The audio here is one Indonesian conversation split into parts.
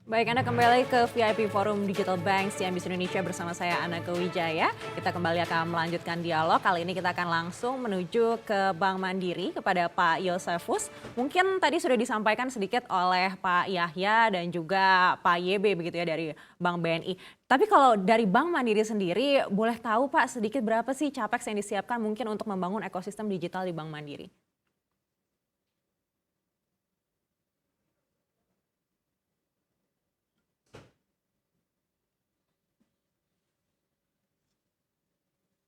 Baik, Anda kembali ke VIP Forum Digital Bank CNBC Indonesia bersama saya Anna Wijaya. Kita kembali akan melanjutkan dialog. Kali ini kita akan langsung menuju ke Bank Mandiri kepada Pak Yosefus. Mungkin tadi sudah disampaikan sedikit oleh Pak Yahya dan juga Pak YB begitu ya dari Bank BNI. Tapi kalau dari Bank Mandiri sendiri, boleh tahu Pak sedikit berapa sih capex yang disiapkan mungkin untuk membangun ekosistem digital di Bank Mandiri?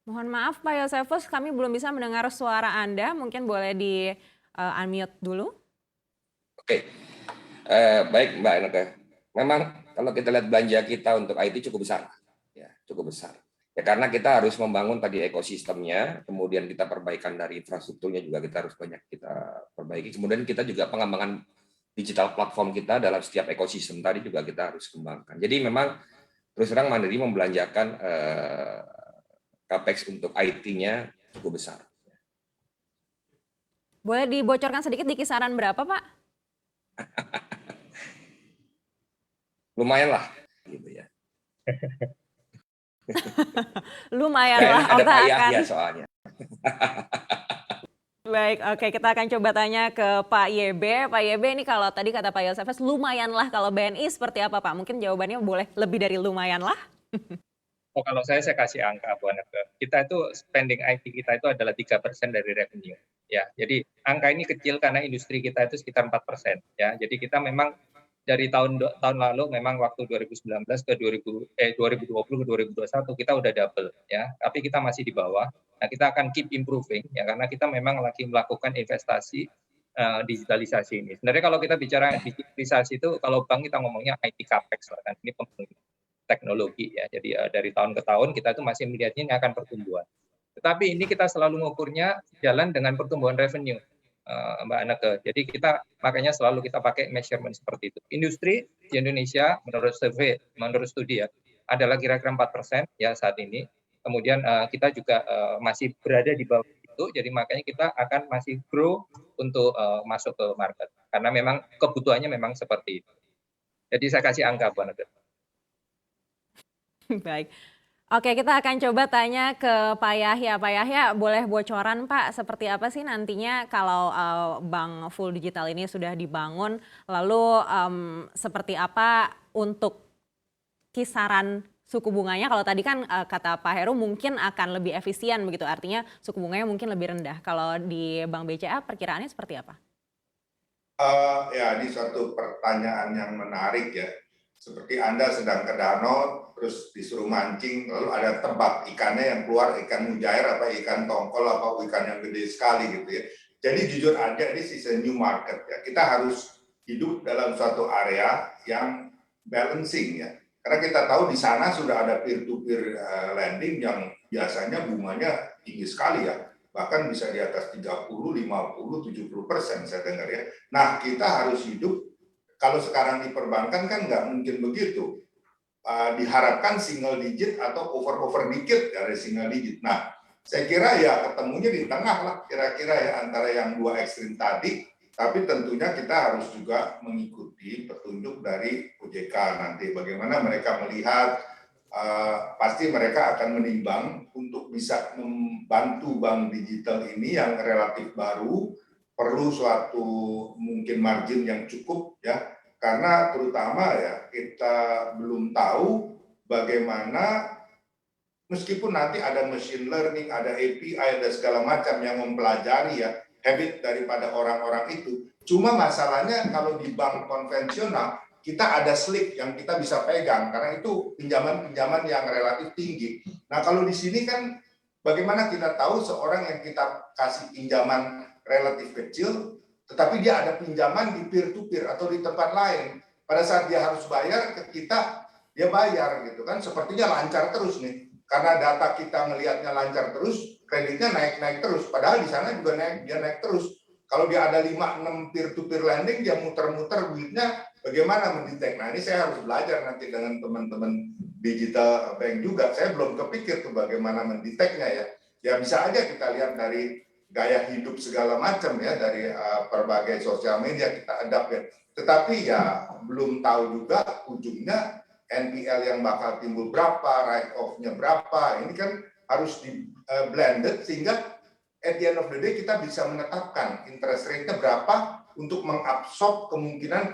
Mohon maaf Pak Yosefus, kami belum bisa mendengar suara Anda. Mungkin boleh di unmute dulu. Oke, baik Mbak Eneke. Memang kalau kita lihat belanja kita untuk IT cukup besar, ya cukup besar. Ya karena kita harus membangun tadi ekosistemnya, kemudian kita perbaikan dari infrastrukturnya juga kita harus banyak kita perbaiki. Kemudian kita juga pengembangan digital platform kita dalam setiap ekosistem tadi juga kita harus kembangkan. Jadi memang terus terang Mandiri membelanjakan capex untuk IT-nya cukup besar. Boleh dibocorkan sedikit di kisaran berapa Pak? Lumayan lah, gitu ya. Lumayan lah. Ada Pak Yahya soalnya. Baik, oke, kita akan coba tanya ke Pak YB. Pak YB, ini kalau tadi kata Pak Yosefus lumayan lah, kalau BNI seperti apa Pak? Mungkin jawabannya boleh lebih dari lumayan lah. Oh, kalau saya kasih angka, Bu Aneke. Kita itu spending IT kita itu adalah 3% dari revenue. Ya, jadi angka ini kecil karena industri kita itu sekitar 4%. Ya, jadi kita memang dari tahun lalu memang waktu 2019 ke 2020 ke 2021 kita udah double ya, tapi kita masih di bawah. Nah, kita akan keep improving ya karena kita memang lagi melakukan investasi digitalisasi ini. Sebenarnya kalau kita bicara digitalisasi itu kalau bank kita ngomongnya IT capex lah kan, ini teknologi ya. Jadi dari tahun ke tahun kita itu masih melihatnya ini akan pertumbuhan. Tetapi ini kita selalu mengukurnya jalan dengan pertumbuhan revenue. Mbak Aneke. Jadi kita makanya selalu kita pakai measurement seperti itu. Industri di Indonesia menurut survei, menurut studi ya, adalah kira-kira 4% ya saat ini. Kemudian kita juga masih berada di bawah itu, jadi makanya kita akan masih grow untuk masuk ke market. Karena memang kebutuhannya memang seperti itu. Jadi saya kasih angka Bu Aneke. Baik. Oke, kita akan coba tanya ke Pak Yahya. Pak Yahya, boleh bocoran Pak, seperti apa sih nantinya kalau bank full digital ini sudah dibangun, lalu seperti apa untuk kisaran suku bunganya? Kalau tadi kan kata Pak Heru mungkin akan lebih efisien begitu, artinya suku bunganya mungkin lebih rendah. Kalau di Bank BCA perkiraannya seperti apa? Ya, ini suatu pertanyaan yang menarik ya. Seperti Anda sedang ke danau, terus disuruh mancing, lalu ada tebak ikannya yang keluar, ikan mujair, apa ikan tongkol, apa ikan yang gede sekali gitu ya. Jadi jujur aja, ini is a new market ya. Kita harus hidup dalam suatu area yang balancing ya. Karena kita tahu di sana sudah ada peer-to-peer lending yang biasanya bunganya tinggi sekali ya. Bahkan bisa di atas 30, 50, 70% saya dengar ya. Nah, kita harus hidup, kalau sekarang di perbankan kan nggak mungkin begitu. Diharapkan single digit atau over dikit dari single digit. Nah, saya kira ya ketemunya di tengah lah kira-kira ya antara yang dua ekstrim tadi, tapi tentunya kita harus juga mengikuti petunjuk dari OJK nanti bagaimana mereka melihat. Pasti mereka akan menimbang untuk bisa membantu bank digital ini yang relatif baru, perlu suatu mungkin margin yang cukup ya, karena terutama ya kita belum tahu bagaimana, meskipun nanti ada machine learning, ada API, ada segala macam yang mempelajari ya habit daripada orang-orang itu. Cuma masalahnya kalau di bank konvensional kita ada slip yang kita bisa pegang karena itu pinjaman-pinjaman yang relatif tinggi. Nah, kalau di sini kan bagaimana kita tahu seorang yang kita kasih pinjaman relatif kecil tetapi dia ada pinjaman di peer to peer atau di tempat lain. Pada saat dia harus bayar ke kita, dia bayar gitu kan. Sepertinya lancar terus nih. Karena data kita melihatnya lancar terus, kreditnya naik-naik terus. Padahal di sana juga dia naik terus. Kalau dia ada 5-6 peer-to-peer lending, dia muter-muter duitnya, bagaimana mendetek? Nah, ini saya harus belajar nanti dengan teman-teman digital bank juga. Saya belum kepikir tuh bagaimana mendeteknya ya. Ya bisa aja kita lihat dari gaya hidup segala macam ya dari berbagai sosial media kita adapt ya. Tetapi ya belum tahu juga ujungnya NPL yang bakal timbul berapa, write off-nya berapa. Ini kan harus di blended sehingga at the end of the day kita bisa menetapkan interest rate-nya berapa untuk mengabsorb kemungkinan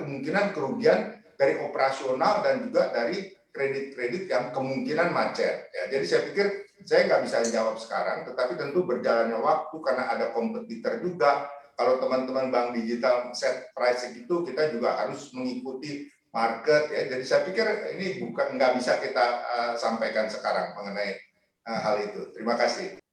kerugian dari operasional dan juga dari kredit-kredit yang kemungkinan macet. Ya, jadi saya pikir saya nggak bisa jawab sekarang, tetapi tentu berjalannya waktu karena ada kompetitor juga. Kalau teman-teman bank digital set pricing itu kita juga harus mengikuti market. Ya. Jadi saya pikir ini nggak bisa kita sampaikan sekarang mengenai hal itu. Terima kasih.